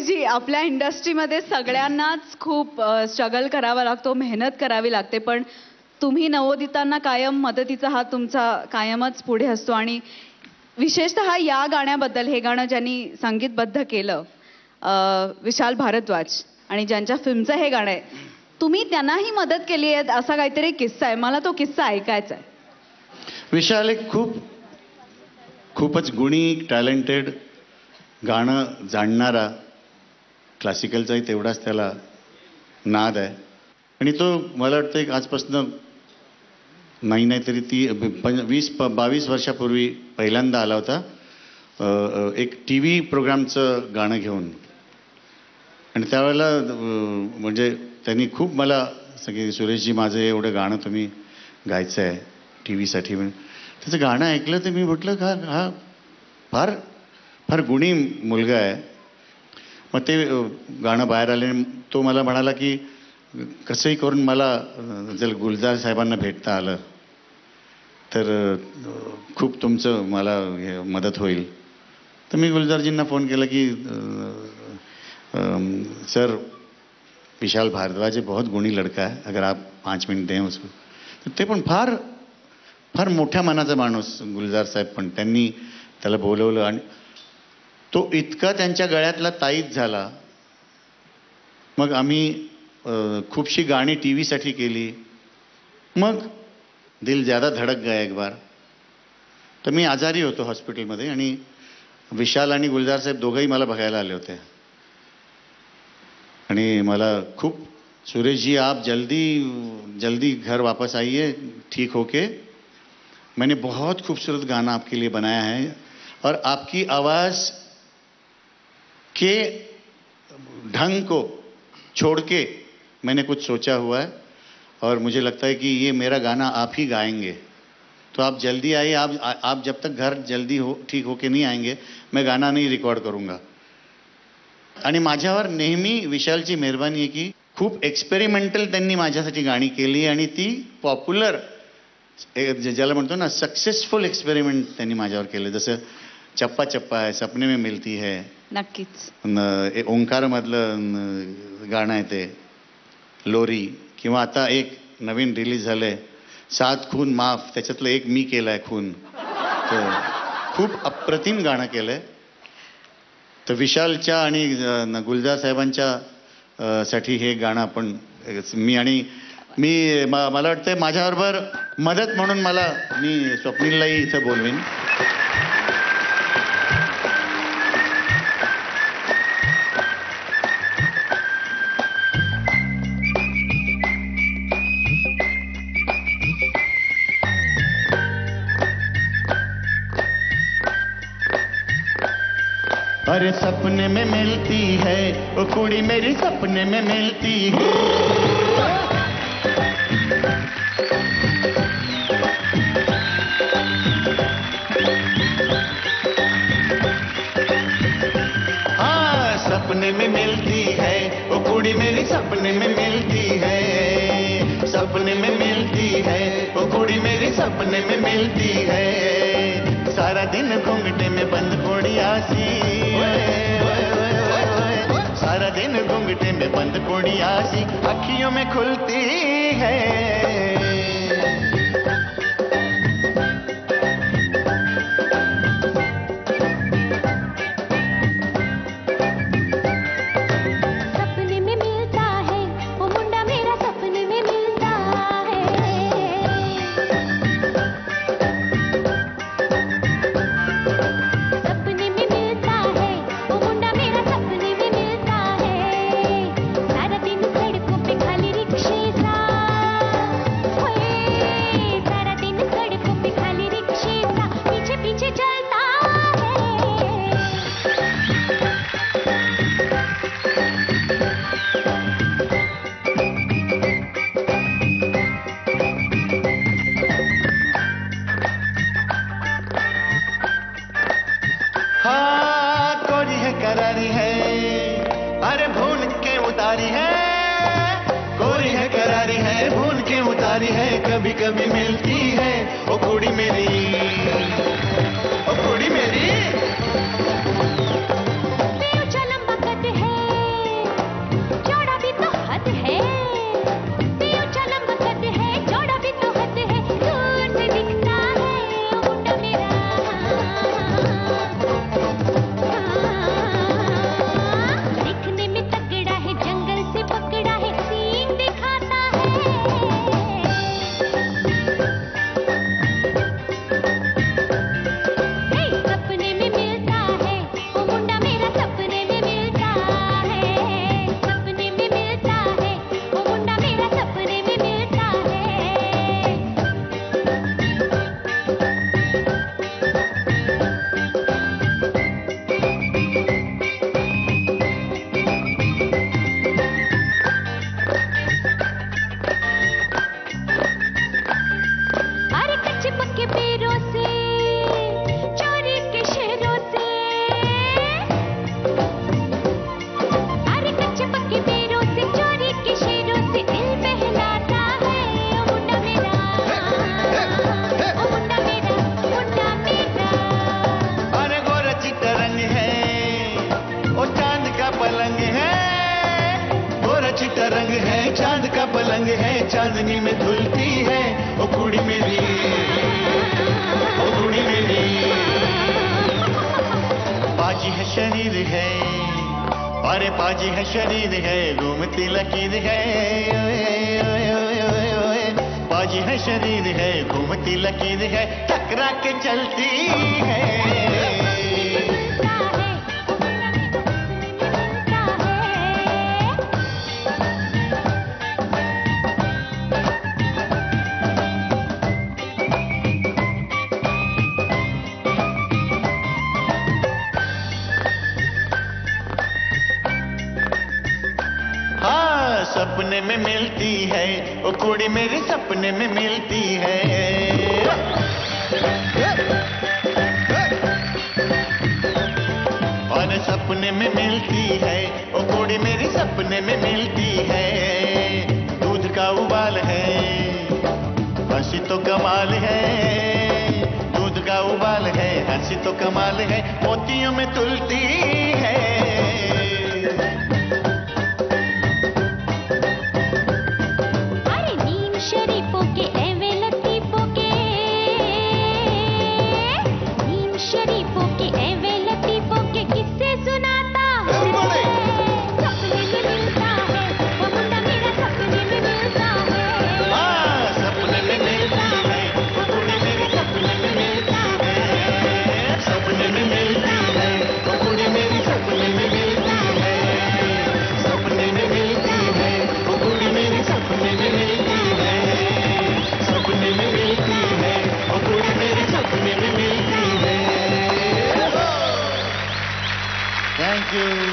सुरेशजी, आपल्या इंडस्ट्रीमध्ये सगळ्यांनाच खूप स्ट्रगल करावा लागतो, मेहनत करावी लागते, पण तुम्ही नवोदितांना कायम मदतीचा हात तुमचा कायमच पुढे असतो. आणि विशेषतः या गाण्याबद्दल, हे गाणं ज्यांनी संगीतबद्ध केलं विशाल भारद्वाज, आणि ज्यांच्या फिल्मचं हे गाणं आहे, तुम्ही त्यांनाही मदत केली आहे असा काहीतरी किस्सा आहे. मला तो किस्सा ऐकायचा आहे. विशाल एक खूपच गुणी, टॅलेंटेड, गाणं जाणणारा, क्लासिकलचाही तेवढाच त्याला नाद आहे. आणि तो मला वाटतं एक आजपासून नाही तरी 20-22 वर्षापूर्वी पहिल्यांदा आला होता एक TV प्रोग्रामचं गाणं घेऊन. आणि त्यावेळेला म्हणजे त्यांनी खूप मला सांगितलं, सुरेशजी माझं एवढं गाणं तुम्ही गायचं आहे TV साठी. त्याचं गाणं ऐकलं तर मी म्हटलं का हा फार फार गुणी मुलगा आहे. मग ते गाणं बाहेर आले. तो मला म्हणाला की कसंही करून मला जर गुलजार साहेबांना भेटता आलं तर खूप तुमचं मला मदत होईल. तर मी गुलजारजींना फोन केला की सर, विशाल भारद्वाज बहुत गुणी लड़का है, अगर आप 5 मिनिट दें उसको. ते पण फार फार मोठ्या मनाचा माणूस गुलजार साहेब. पण त्यांनी त्याला बोलवलं आणि तो इतका त्यांच्या गळ्यातला ताईत झाला. मग आम्ही खूपशी गाणी TV साठी केली. मग दिल ज्यादा धडक गया एक बार. तर मी आजारी होतो हॉस्पिटलमध्ये आणि विशाल आणि गुलजार साहेब दोघंही मला बघायला आले होते. आणि मला खूप, सुरेश जी आप जल्दी घर वापस आइए ठीक होके. मैंने बहुत खूबसूरत गाना आपके लिए बनाया है और आपकी आवाज़ के ढंग को छोड़ के मैंने कुछ सोचा हुआ है और मुझे लगता है कि ये मेरा गाना आप ही गाएंगे. तो आप जल्दी आइए. आप जब तक घर जल्दी ठीक होके नहीं आएंगे मैं गाना नहीं रिकॉर्ड करूँगा. आणि माझ्यावर नेहमी विशालची मेहरबानी आहे की खूप एक्सपेरिमेंटल त्यांनी माझ्यासाठी गाणी केली आणि ती पॉप्युलर, ज्याला म्हणतो ना सक्सेसफुल एक्सपेरिमेंट त्यांनी माझ्यावर केले. जसं चप्पा चप्पा आहे, सपने में मिलती है, नक्कीच ओंकार मधलं गाणं आहे ते लोरी, किंवा आता एक नवीन रिलीज झालंय 7 खून माफ, त्याच्यातलं एक मी केलाय खून. तर खूप अप्रतिम गाणं केलंय. तर विशालच्या आणि गुलजार साहेबांच्या साठी हे गाणं आपण मला वाटतं माझ्याबरोबर मदत म्हणून मी स्वप्नीललाही इथं बोलवीन. अरे सपने में मिलती है वो कुड़ी मेरी, सपने में मिलती है. हाँ, सपने में मिलती है वो कुड़ी मेरी, सपने में मिलती है. सपने में मिलती है वो कुड़ी मेरी, सपने में मिलती है. सारा दिन घूंघटे में बंद कोड़िया सी, सारा दिन घूंघटे में बंद कोड़िया सी अखियों में खुलती है. करारी है, अरे भूल के उतारी है, कोरी है करारी है, भूल के उतारी है, कभी कभी मिलती है ओ कुड़ी मेरी, ओ कुड़ी मेरी. लंबा कद है है, अरे पाजी है शरीर है, घूमती लकीर है, पाजी है शरीर है, घूमती लकीर है, टकरा के चलती है। हाँ, सपने में मिलती है, ओ कुड़ी मेरे सपने में मिलती है। और सपने में मिलती है, ओ कुड़ी मेरे सपने में मिलती है। दूध का उबाल है, हंसी तो कमाल है, दूध का उबाल है, हंसी तो कमाल है, मोतियों में तुलती है। Thank you.